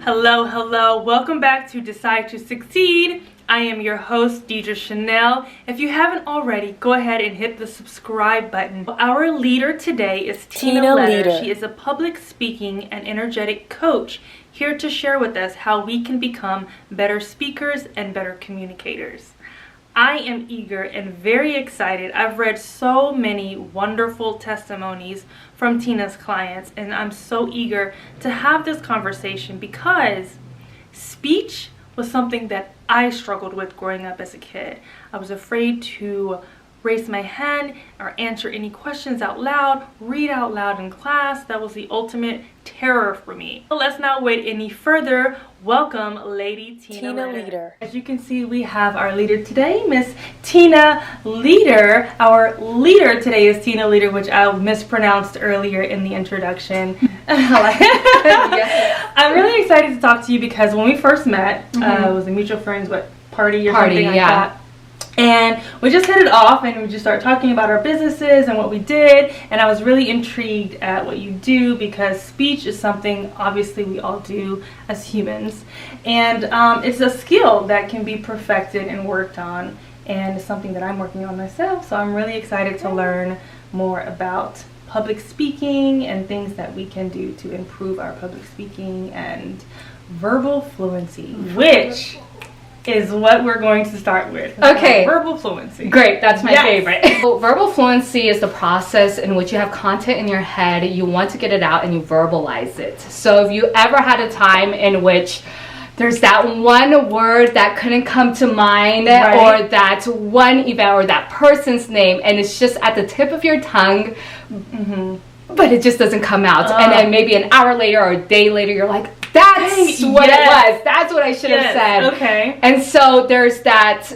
Hello, hello. Welcome back to Decide to Succeed. I am your host, Deidre Chanel. If you haven't already, go ahead and hit the subscribe button. Our leader today is Tina Leader. She is a public speaking and energetic coach here to share with us how we can become better speakers and better communicators. I am eager and very excited. I've read so many wonderful testimonies from Tina's clients, and I'm so eager to have this conversation because speech was something that I struggled with growing up as a kid. I was afraid to raise my hand or answer any questions out loud, read out loud in class. That was the ultimate terror for me. So let's not wait any further. Welcome, Lady Tina Leader. As you can see, we have our leader today, Miss Tina Leader. Our leader today is Tina Leader, which I mispronounced earlier in the introduction. Yes. I'm really excited to talk to you because when we first met, it was a mutual friends party or something like that. And we just hit it off and we just started talking about our businesses and what we did. And I was really intrigued at what you do because speech is something obviously we all do as humans. And it's a skill that can be perfected and worked on. And it's something that I'm working on myself. So I'm really excited to learn more about public speaking and things that we can do to improve our public speaking and verbal fluency, which is what we're going to start with. Okay. Verbal fluency. Great, that's my favorite. So verbal fluency is the process in which you have content in your head, you want to get it out, and you verbalize it. So if you ever had a time in which there's that one word that couldn't come to mind, or that one event or that person's name, and it's just at the tip of your tongue, but it just doesn't come out. And then maybe an hour later or a day later, you're like, that's what it was. That's what I should have said. Okay. And so there's that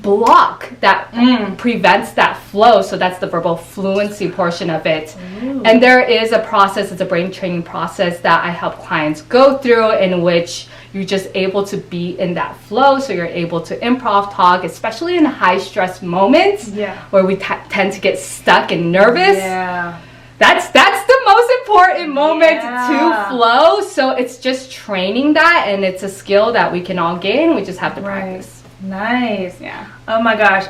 block that prevents that flow. So that's the verbal fluency portion of it. Ooh. And there is a process, it's a brain training process that I help clients go through in which you're just able to be in that flow. So you're able to improv talk, especially in high stress moments where we tend to get stuck and nervous. Yeah. That's the most important moment to flow. So it's just training that, and it's a skill that we can all gain. We just have to practice. Nice. Yeah. Oh my gosh,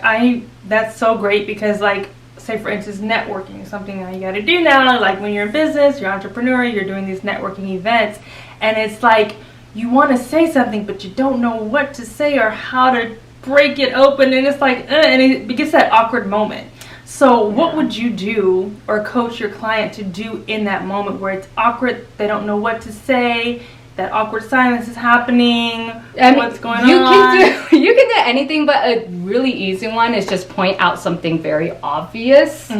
that's so great because, like, say for instance, networking is something that you got to do now. Like when you're in business, you're an entrepreneur, you're doing these networking events, and it's like you want to say something, but you don't know what to say or how to break it open, and it's like, and it gets that awkward moment. So what would you do or coach your client to do in that moment where it's awkward, they don't know what to say, that awkward silence is happening, what's going on? You can do anything, but a really easy one is just point out something very obvious.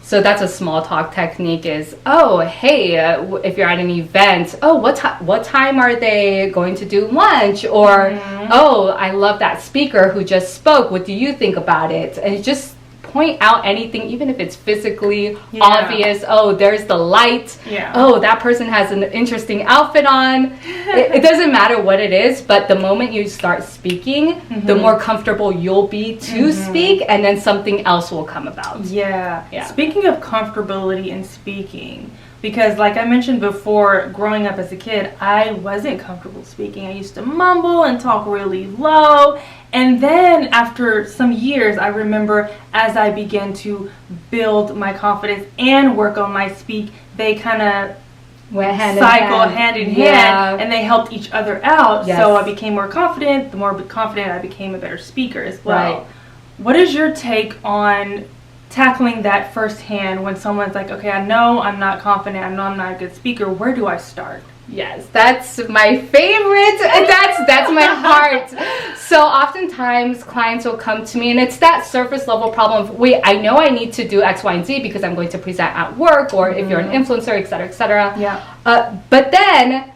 So that's a small talk technique is, oh, hey, if you're at an event, oh, what time are they going to do lunch? Or, oh, I love that speaker who just spoke. What do you think about it? And just point out anything, even if it's physically obvious. Oh, there's the light. Oh, that person has an interesting outfit on. It doesn't matter what it is, but the moment you start speaking, the more comfortable you'll be to speak, and then something else will come about. Speaking of comfortability in speaking, because like I mentioned before, growing up as a kid, I wasn't comfortable speaking. I used to mumble and talk really low. And then after some years, I remember as I began to build my confidence and work on my speak, they kind of went hand in hand, and they helped each other out. So I became more confident. The more confident I became, a better speaker as well. What is your take on tackling that firsthand when someone's like, okay, I know I'm not confident, I know I'm not a good speaker, where do I start? Yes, that's my favorite. That's my heart. So oftentimes clients will come to me and it's that surface level problem of, wait, I know I need to do X, Y, and Z because I'm going to present at work, or if you're an influencer, et cetera, et cetera. But then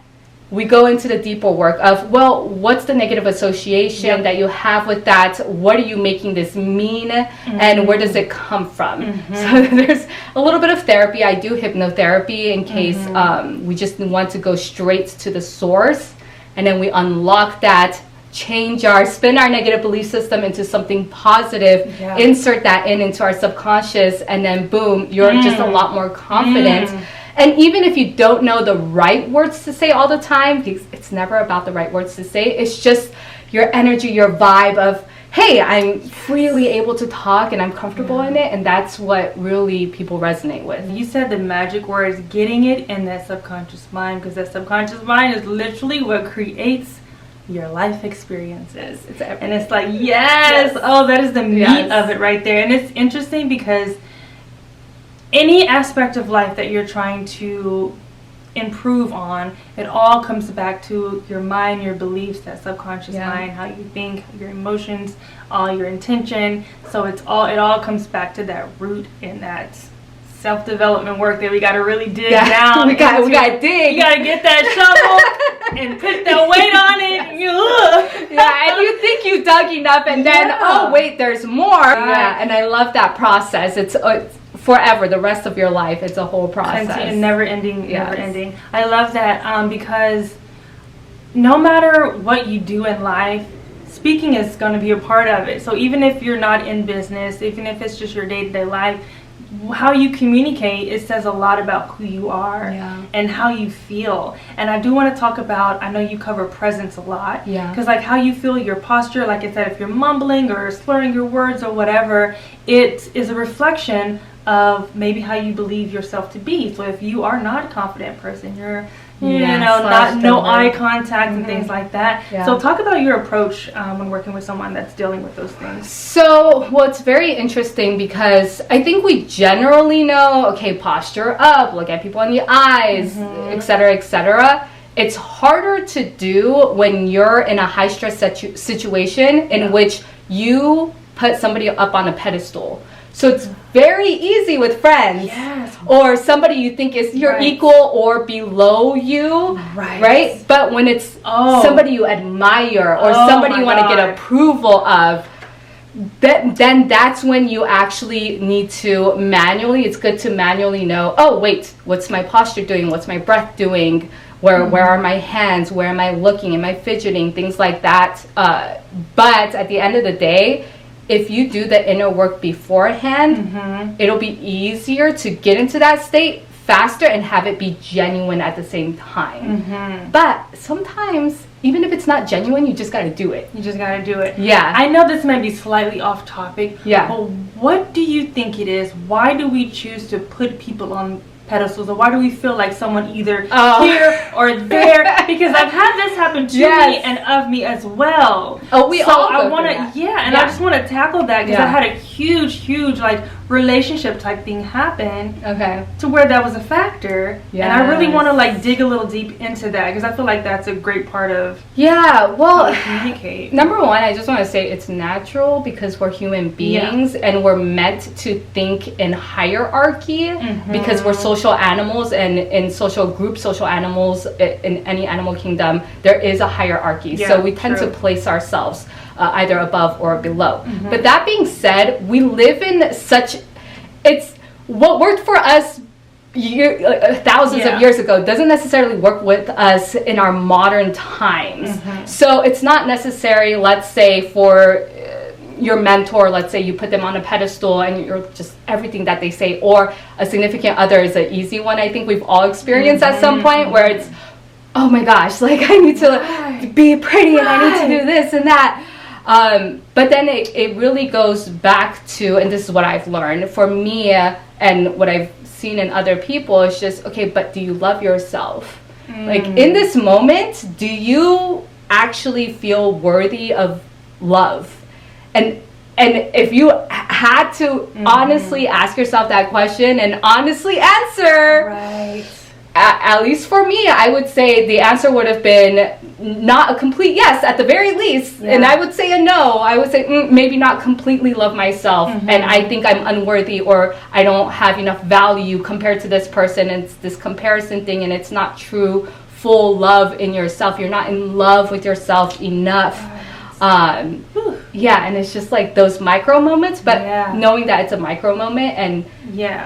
we go into the deeper work of, well, what's the negative association that you have with that? What are you making this mean? And where does it come from? So there's a little bit of therapy. I do hypnotherapy in case we just want to go straight to the source. And then we unlock that, spin our negative belief system into something positive, insert that into our subconscious, and then boom, you're just a lot more confident. And even if you don't know the right words to say all the time, because it's never about the right words to say, it's just your energy, your vibe of, hey, I'm freely able to talk and I'm comfortable in it, and that's what really people resonate with. You said the magic word is getting it in that subconscious mind, because that subconscious mind is literally what creates your life experiences. It's everything. And it's like, yes, oh, that is the meat of it right there. And it's interesting because any aspect of life that you're trying to improve on, it all comes back to your mind, your beliefs, that subconscious mind, how you think, your emotions, all your intention. So it all comes back to that root in that self-development work that we got to really dig down. we got to dig. You got to get that shovel and put that weight on it. And and you think you dug enough, and then oh wait, there's more. Yeah, and I love that process. It's forever, the rest of your life. It's a whole process. And never ending. I love that because no matter what you do in life, speaking is going to be a part of it. So even if you're not in business, even if it's just your day-to-day life, how you communicate, it says a lot about who you are and how you feel. And I do want to talk about, I know you cover presence a lot, because like how you feel, your posture, like I said, if you're mumbling or slurring your words or whatever, it is a reflection of maybe how you believe yourself to be. So if you are not a confident person, you're no eye contact and things like that. So talk about your approach when working with someone that's dealing with those things. So, well, it's very interesting because I think we generally know, okay, posture up, look at people in the eyes, etc., etc. It's harder to do when you're in a high stress situation in which you put somebody up on a pedestal. So it's very easy with friends or somebody you think is your equal or below you, right? But when it's somebody you admire or somebody you want to get approval of, then that's when you actually need to it's good to manually know, oh wait, what's my posture doing? What's my breath doing? Where are my hands? Where am I looking? Am I fidgeting? Things like that. But at the end of the day, if you do the inner work beforehand, it'll be easier to get into that state faster and have it be genuine at the same time. But sometimes, even if it's not genuine, you just got to do it. You just got to do it. Yeah. I know this might be slightly off topic. But what do you think it is? Why do we choose to put people on pedestals, or why do we feel like someone either here or there? Because I've had this happen to me and of me as well. We all go want to I just want to tackle that because I had a huge like relationship type thing happen to where that was a factor. And I really want to like dig a little deep into that because I feel like that's a great part of well, communicate. Number one, I just want to say it's natural because we're human beings and we're meant to think in hierarchy because we're social animals, and in social groups, social animals, in any animal kingdom, there is a hierarchy. So we tend to place ourselves either above or below. But that being said, we live in it's what worked for us thousands of years ago doesn't necessarily work with us in our modern times. So it's not necessary, let's say, for your mentor, let's say you put them on a pedestal and you're just everything that they say, or a significant other is an easy one. I think we've all experienced at some point where it's, oh my gosh, like I need to be pretty and I need to do this and that. But then it really goes back to, and this is what I've learned for me and what I've seen in other people, is just, okay, but do you love yourself? Like in this moment, do you actually feel worthy of love? And if you had to honestly ask yourself that question and honestly answer, at least for me, I would say the answer would have been not a complete yes at the very least. And I would say a no. I would say maybe not completely love myself. And I think I'm unworthy, or I don't have enough value compared to this person. And it's this comparison thing, and it's not true full love in yourself. You're not in love with yourself enough. And it's just like those micro moments, but knowing that it's a micro moment and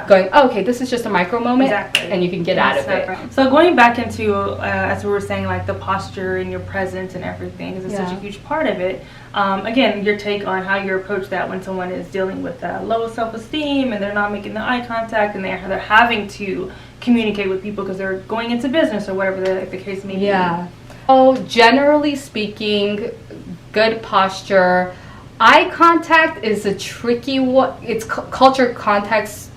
going, oh, okay, this is just a micro moment, and you can get out of it. So going back into, as we were saying, like the posture and your presence and everything, because it's such a huge part of it. Again, your take on how you approach that when someone is dealing with low self-esteem and they're not making the eye contact and they're having to communicate with people because they're going into business or whatever the case may be. Yeah. Oh, generally speaking, good posture. Eye contact is a tricky one. It's culture context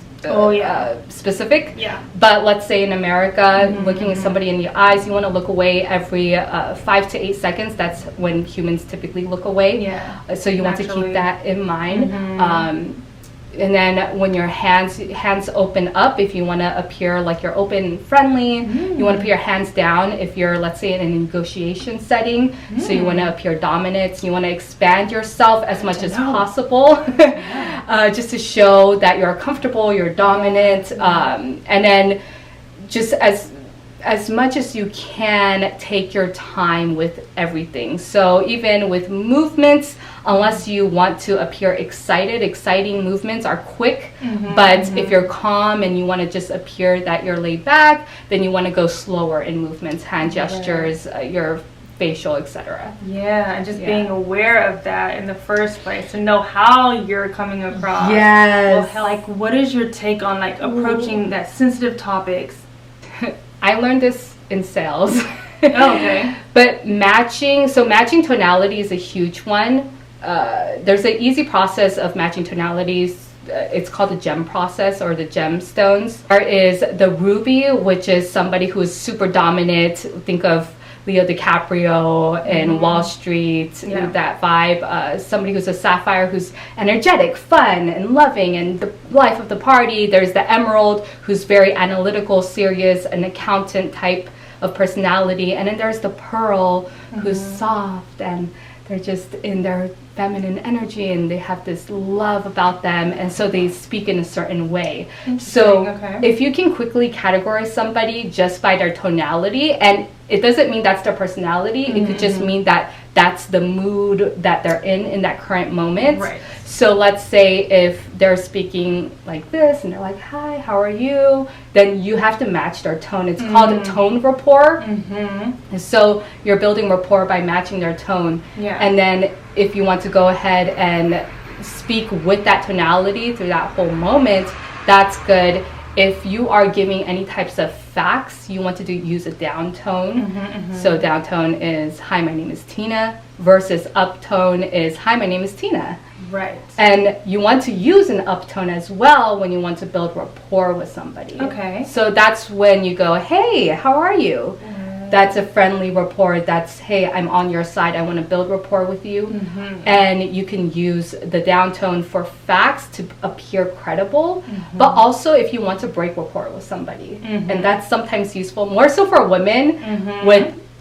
specific. Yeah. But let's say in America, looking at somebody in the eyes, you want to look away every 5 to 8 seconds. That's when humans typically look away. Yeah. So you want to keep that in mind. And then when your hands open up, if you want to appear like you're open and friendly, you want to put your hands down if you're, let's say, in a negotiation setting. So you want to appear dominant. You want to expand yourself as much as possible, just to show that you're comfortable, you're dominant. And then just as much as you can, take your time with everything. So even with movements, unless you want to appear exciting movements are quick. But if you're calm and you want to just appear that you're laid back, then you want to go slower in movements, hand gestures, your facial, etc. Yeah, and just being aware of that in the first place to know how you're coming across. Yes. Well, like, what is your take on like approaching that sensitive topics? I learned this in sales. Okay. But matching tonality is a huge one. There's an easy process of matching tonalities. It's called the gem process or the gemstones. There is the ruby, which is somebody who is super dominant. Think of Leo DiCaprio in Wall Street, that vibe. Somebody who's a sapphire, who's energetic, fun, and loving, and the life of the party. There's the emerald, who's very analytical, serious, an accountant type of personality. And then there's the pearl, who's soft, and they're just in their feminine energy, and they have this love about them, and so they speak in a certain way. So if you can quickly categorize somebody just by their tonality, and it doesn't mean that's their personality, it could just mean that that's the mood that they're in that current moment. Right. So let's say if they're speaking like this and they're like, hi, how are you? Then you have to match their tone. It's called a tone rapport. And so you're building rapport by matching their tone. Yeah. And then if you want to go ahead and speak with that tonality through that whole moment, that's good. If you are giving any types of facts, you want to use a down tone. So down tone is, hi, my name is Tina, versus up tone is, hi, my name is Tina. Right. And you want to use an up tone as well when you want to build rapport with somebody. Okay. So that's when you go, hey, how are you? That's a friendly rapport. That's, hey, I'm on your side. I want to build rapport with you. And you can use the down tone for facts to appear credible, but also if you want to break rapport with somebody. And that's sometimes useful, more so for women,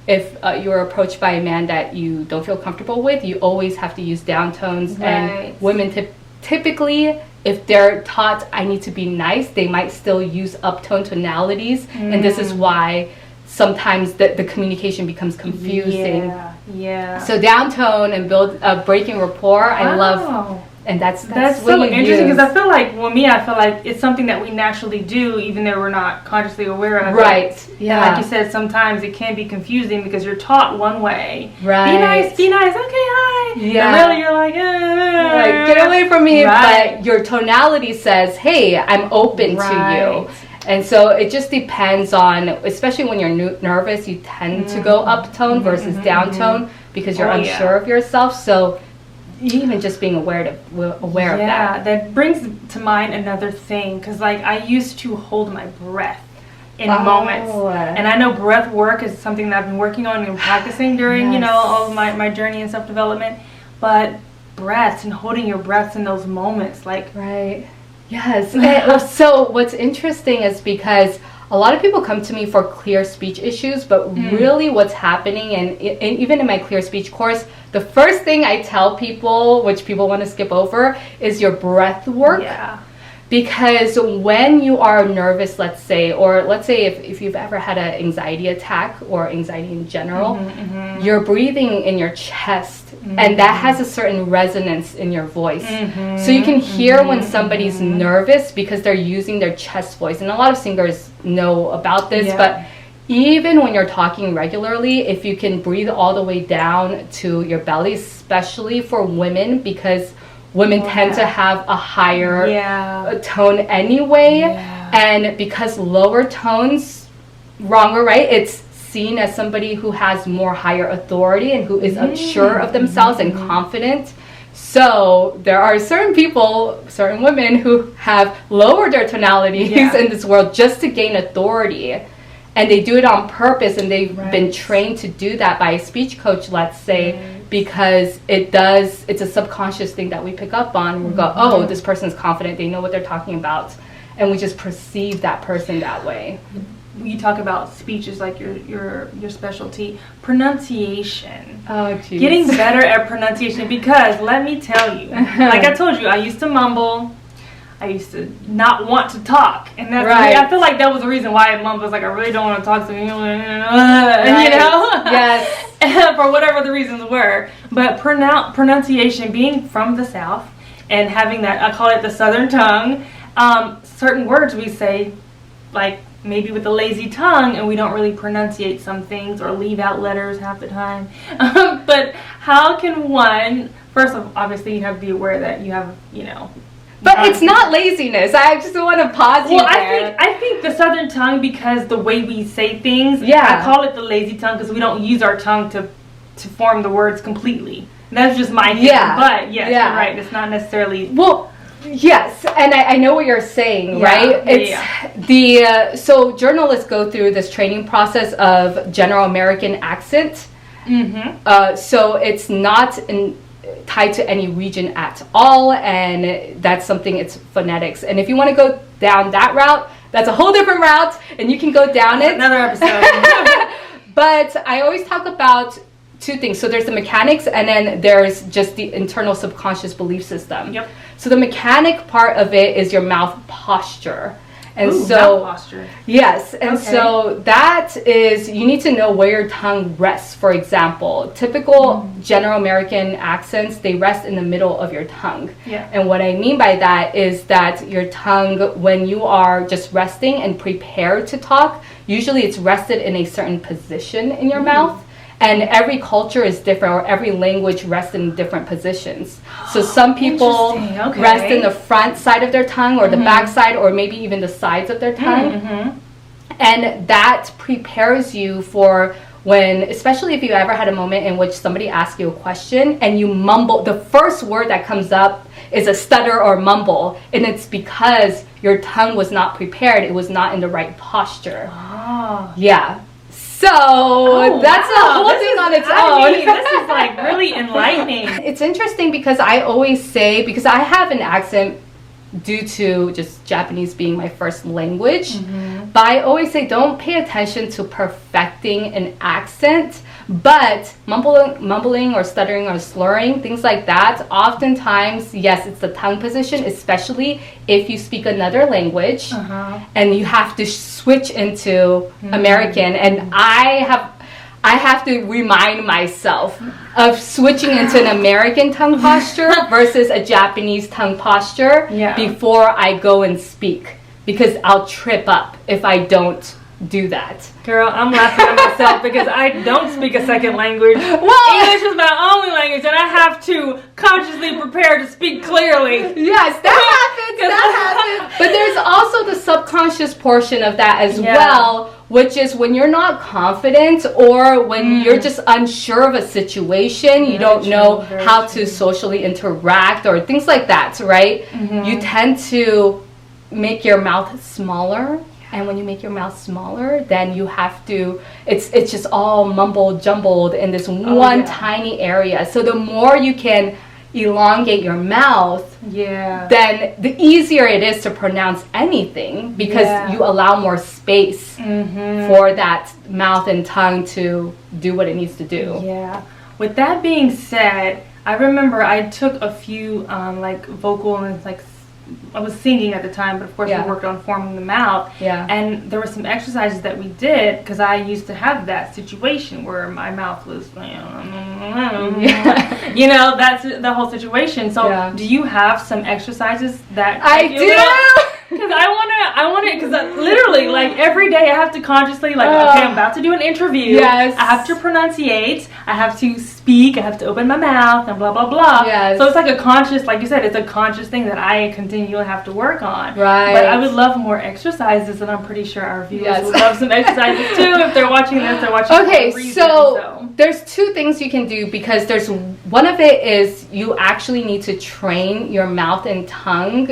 if you're approached by a man that you don't feel comfortable with, you always have to use down tones. And women typically, if they're taught I need to be nice, they might still use uptone tonalities. And this is why sometimes the communication becomes confusing. So down tone and build breaking rapport, I love. And that's so interesting, because I feel like it's something that we naturally do, even though we're not consciously aware of it. Right. Yeah. And like you said, sometimes it can be confusing because you're taught one way. Right. Be nice. Okay, hi. Yeah. And really, you're like, get away from me. Right. But your tonality says, hey, I'm open to you. And so it just depends on, especially when you're nervous, you tend to go up tone versus down tone because you're unsure of yourself. So even just being aware of that. Yeah, that brings to mind another thing, because like I used to hold my breath in moments, and I know breath work is something that I've been working on and practicing during all of my journey in self-development. But breaths and holding your breaths in those moments, like Yes. So what's interesting is because a lot of people come to me for clear speech issues, but really what's happening, and even in my clear speech course, the first thing I tell people, which people want to skip over, is your breath work. Yeah. Because when you are nervous, let's say if you've ever had an anxiety attack or anxiety in general, you're breathing in your chest, and that has a certain resonance in your voice. So you can hear when somebody's nervous because they're using their chest voice. And a lot of singers know about this, but even when you're talking regularly, if you can breathe all the way down to your belly, especially for women, because women tend to have a higher tone anyway. And because lower tones, wrong or right, it's seen as somebody who has more higher authority and who is unsure of themselves and confident. So there are certain people, certain women who have lowered their tonalities in this world just to gain authority. And they do it on purpose, and they've been trained to do that by a speech coach, let's say, because it's a subconscious thing that we pick up on. We go, oh, this person's confident, they know what they're talking about. And we just perceive that person that way. You talk about speech is like your specialty. Pronunciation. Oh, geez. Getting better at pronunciation, because let me tell you, like I told you, I used to mumble. I used to not want to talk, and that's I feel like that was the reason why I mumbled. Like, I really don't want to talk to you, you know? Yes. For whatever the reasons were. But pronunciation, being from the South and having that, I call it the Southern tongue, certain words we say, like, maybe with a lazy tongue, and we don't really pronunciate some things or leave out letters half the time. But how can one, first of all, obviously you have to be aware that you have, But it's not laziness. I just want to pause you there. I think the Southern tongue, because the way we say things, I call it the lazy tongue because we don't use our tongue to form the words completely. That's just my opinion. But yes, you're right. It's not necessarily... Well, yes, and I know what you're saying, right? It's so journalists go through this training process of general American accent. So it's not tied to any region at all, and that's something, it's phonetics. And if you want to go down that route, that's a whole different route, and you can go down it. Another episode. But I always talk about two things. So there's the mechanics, and then there's just the internal subconscious belief system. Yep. So the mechanic part of it is your mouth posture. And mouth posture. Yes, and so that is, you need to know where your tongue rests. For example, typical general American accents, they rest in the middle of your tongue. Yeah. And what I mean by that is that your tongue, when you are just resting and prepared to talk, usually it's rested in a certain position in your mouth. And every culture is different, or every language rests in different positions. So some people rest in the front side of their tongue, or the back side, or maybe even the sides of their tongue. And that prepares you for when, especially if you ever had a moment in which somebody asks you a question and you mumble, the first word that comes up is a stutter or mumble, and it's because your tongue was not prepared, it was not in the right posture. Yeah. So that's a whole thing on its own. This is like really enlightening. It's interesting because I always say, because I have an accent due to just Japanese being my first language, but I always say don't pay attention to perfecting an accent, but mumbling or stuttering or slurring, things like that, oftentimes, yes, it's the tongue position, especially if you speak another language and you have to switch into American. And I have to remind myself of switching into an American tongue posture versus a Japanese tongue posture before I go and speak, because I'll trip up if I don't do that. Girl, I'm laughing at myself because I don't speak a second language. Well, English is my only language, and I have to consciously prepare to speak clearly. Yes, that happens. But there's also the subconscious portion of that as well, which is when you're not confident, or when you're just unsure of a situation, you don't know how to socially interact or things like that, right? You tend to make your mouth smaller. And when you make your mouth smaller, then you have to, it's just all mumbled, jumbled in this one tiny area. So the more you can elongate your mouth, then the easier it is to pronounce anything, because you allow more space for that mouth and tongue to do what it needs to do. Yeah. With that being said, I remember I took a few like vocal and like I was singing at the time, but of course we worked on forming them out. And there were some exercises that we did, because I used to have that situation where my mouth was, you know, that's the whole situation. So do you have some exercises that I do? Because because I want to, because literally, like, every day I have to consciously, like, okay, I'm about to do an interview. Yes. I have to pronunciate. I have to speak. I have to open my mouth and blah, blah, blah. Yes. So it's like a conscious, like you said, it's a conscious thing that I continually have to work on. Right. But I would love more exercises, and I'm pretty sure our viewers would love some exercises too. If they're watching this, they're watching okay, for a reason, so there's two things you can do, because there's one of it is you actually need to train your mouth and tongue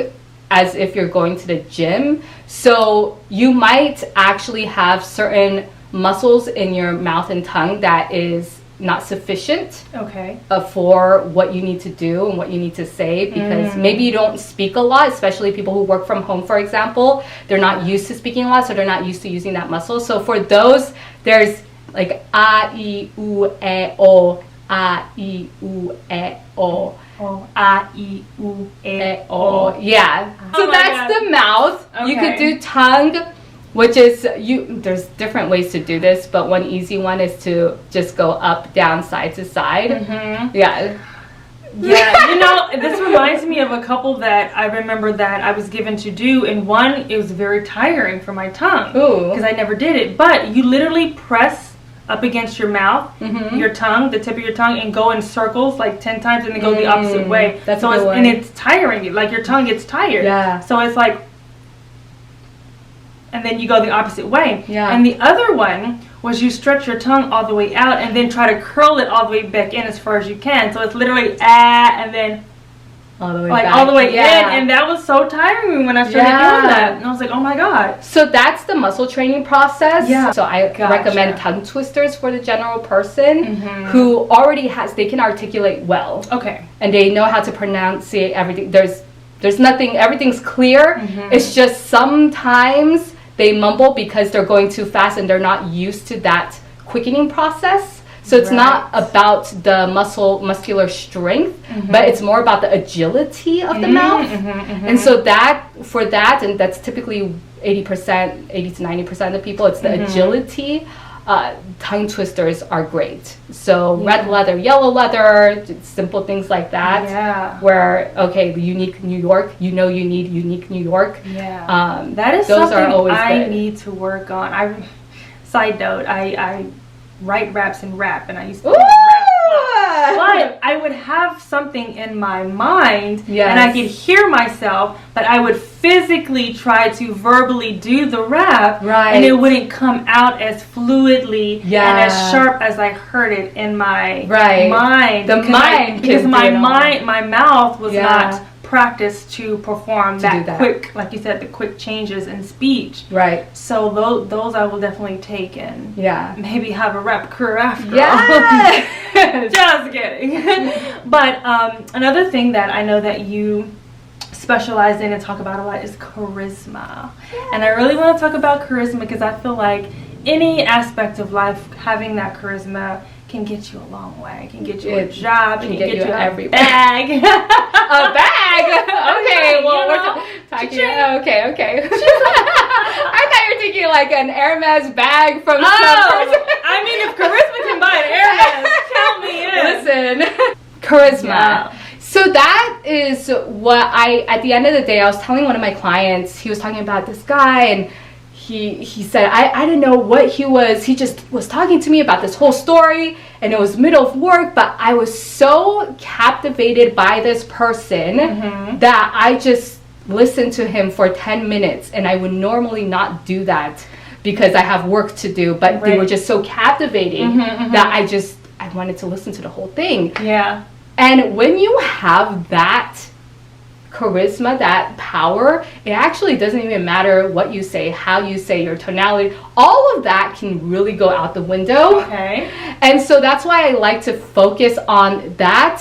as if you're going to the gym. So you might actually have certain muscles in your mouth and tongue that is not sufficient for what you need to do and what you need to say, because maybe you don't speak a lot, especially people who work from home, for example. They're not used to speaking a lot, so they're not used to using that muscle. So for those, there's like a, I, U, E, O, a, I, U, E, O. Oh, A, I, U, E, O. Yeah. So that's God. the mouth. Okay. You could do tongue, which is there's different ways to do this, but one easy one is to just go up, down, side to side. Yeah. Yeah, you know, this reminds me of a couple that I remember that I was given to do, and one, it was very tiring for my tongue because I never did it. But you literally press up against your mouth, your tongue, the tip of your tongue, and go in circles like 10 times, and then go the opposite way. That's so a good one. And it's tiring. Like your tongue gets tired. Yeah. So it's like, and then you go the opposite way. Yeah. And the other one was you stretch your tongue all the way out and then try to curl it all the way back in as far as you can. So it's literally and then all the way like back. all the way in, and that was so tiring when I started doing that. And I was like, oh my god. So that's the muscle training process. Yeah. So I recommend tongue twisters for the general person who already they can articulate well. Okay. And they know how to pronunciate everything. There's nothing, everything's clear. It's just sometimes they mumble because they're going too fast and they're not used to that quickening process. So it's not about the muscular strength, but it's more about the agility of the mouth. And so and that's typically 80 to 90% of the people, it's the agility. Tongue twisters are great. So red leather, yellow leather, simple things like that. Yeah. Where, okay, the unique New York, you need unique New York. Yeah. That is those something are always I good. need to work on. Side note, I write raps and rap, and I used to Ooh! but I would have something in my mind, Yes. and I could hear myself, but I would physically try to verbally do the rap, Right. and it wouldn't come out as fluidly and Yeah. as sharp as I heard it in my Right. mind. The mind because can my do it all. mind, my mouth was Yeah. not practiced to perform do that that. quick, like you said, the quick changes in speech. Right. So those I will definitely take and Yeah. maybe have a rap career after. Yeah. Just kidding. But another thing that I know that you specialize in and talk about a lot is charisma. And I really want to talk about charisma because I feel like any aspect of life, having that charisma can get you a long way. It can get you a job. It can get you a everywhere. bag. A bag? Okay, well, we're talking. Okay. I thought you were thinking like an Hermes bag from some person. I mean, if charisma can buy an Hermes, count me in. Listen, charisma. Yeah. So that is what at the end of the day, I was telling one of my clients, he was talking about this guy, and he said, I didn't know what he just was talking to me about this whole story, and it was middle of work, but I was so captivated by this person that I just listened to him for 10 minutes, and I would normally not do that because I have work to do, but they were just so captivating that I wanted to listen to the whole thing. Yeah. And when you have that charisma, that power, it actually doesn't even matter what you say, how you say, your tonality, all of that can really go out the window. Okay. And so that's why I like to focus on that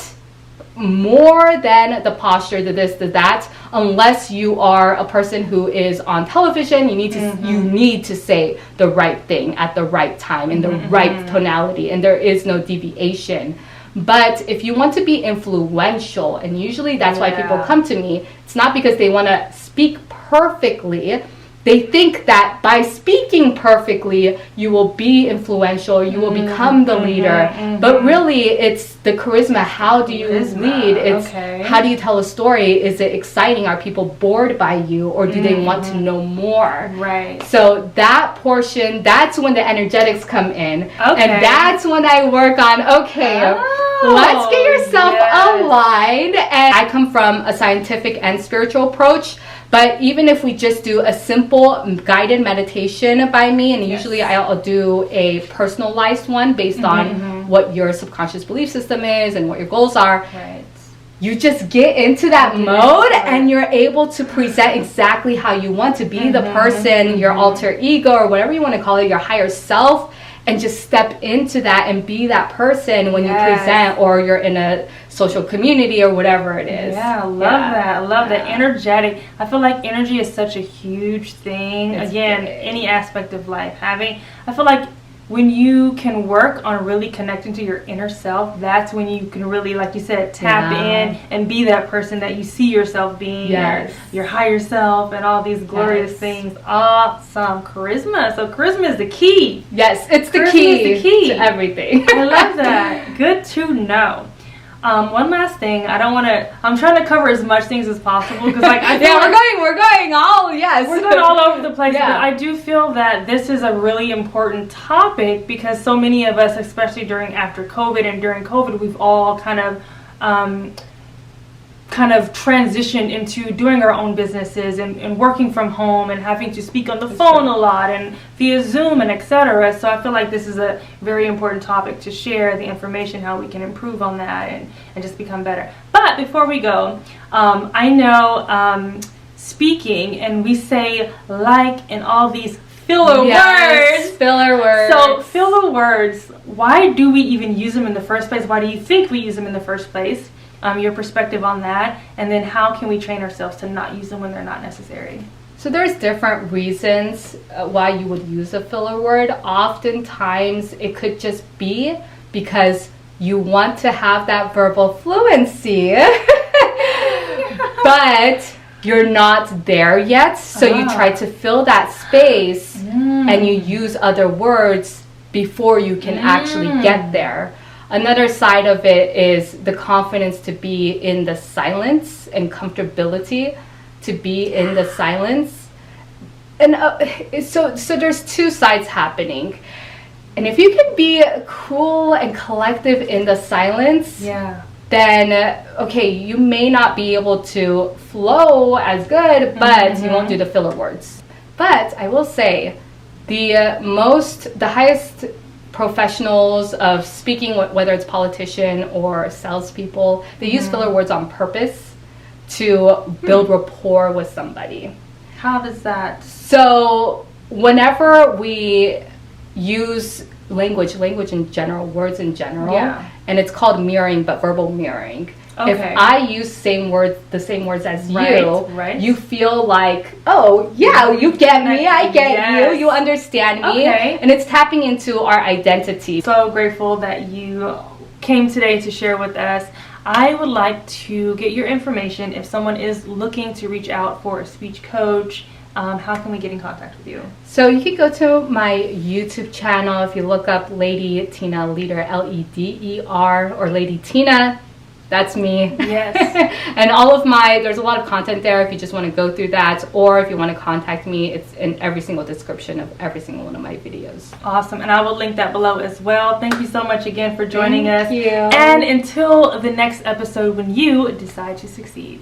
more than the posture, the this, the that, unless you are a person who is on television. You need to say the right thing at the right time in the right tonality, and there is no deviation. But if you want to be influential, and usually that's why people come to me, it's not because they want to speak perfectly. they think that by speaking perfectly, you will be influential, you will become the leader. But really, it's the charisma. How do you lead? It's how do you tell a story? Is it exciting? Are people bored by you, or do they want to know more? Right. So that portion, that's when the energetics come in. And that's when I work on, let's get yourself aligned. And I come from a scientific and spiritual approach. But even if we just do a simple guided meditation by me, and usually I'll do a personalized one based on what your subconscious belief system is and what your goals are. Right. You just get into that mode and you're able to present exactly how you want to be the person, your alter ego, or whatever you want to call it, your higher self, and just step into that and be that person when you present, or you're in a social community or whatever it is. Yeah, I love that. I love that. Energetic. I feel like energy is such a huge thing. Again, any aspect of life. I feel like when you can work on really connecting to your inner self, that's when you can really, like you said, tap in and be that person that you see yourself being, your higher self, and all these glorious things. Awesome. Charisma. So charisma is the key. Yes, it's the key to everything. I love that. Good to know. One last thing. I'm trying to cover as much things as possible because, like, I feel we're going all over the place. But I do feel that this is a really important topic because so many of us, especially after COVID and during COVID, we've all kind of transitioned into doing our own businesses and working from home and having to speak on the phone a lot and via Zoom and etc. So I feel like this is a very important topic to share the information, how we can improve on that and just become better. But before we go, I know speaking, and we say like and all these filler words. Filler words. So filler words, why do we even use them in the first place? Why do you think we use them in the first place? Your perspective on that, and then how can we train ourselves to not use them when they're not necessary? So there's different reasons why you would use a filler word. Oftentimes it could just be because you want to have that verbal fluency, but you're not there yet. So you try to fill that space and you use other words before you can actually get there. Another side of it is the confidence to be in the silence and comfortability to be in the silence. And so there's two sides happening. And if you can be cool and collective in the silence, then, you may not be able to flow as good, but you won't do the filler words. But I will say, the highest professionals of speaking, whether it's politician or salespeople, they use filler words on purpose to build rapport with somebody. How does that? So whenever we use language in general, words in general, and it's called mirroring, but verbal mirroring. If I use the same words as you, you feel like, you get me, I get you understand me, and it's tapping into our identity. So grateful that you came today to share with us. I would like to get your information if someone is looking to reach out for a speech coach. How can we get in contact with you? So you can go to my YouTube channel. If you look up Lady Tina Leader, Leder, or Lady Tina, that's me. Yes. And there's a lot of content there if you just want to go through that, or if you want to contact me, it's in every single description of every single one of my videos. Awesome. And I will link that below as well. Thank you so much again for joining us. Thank you. And until the next episode when you decide to succeed.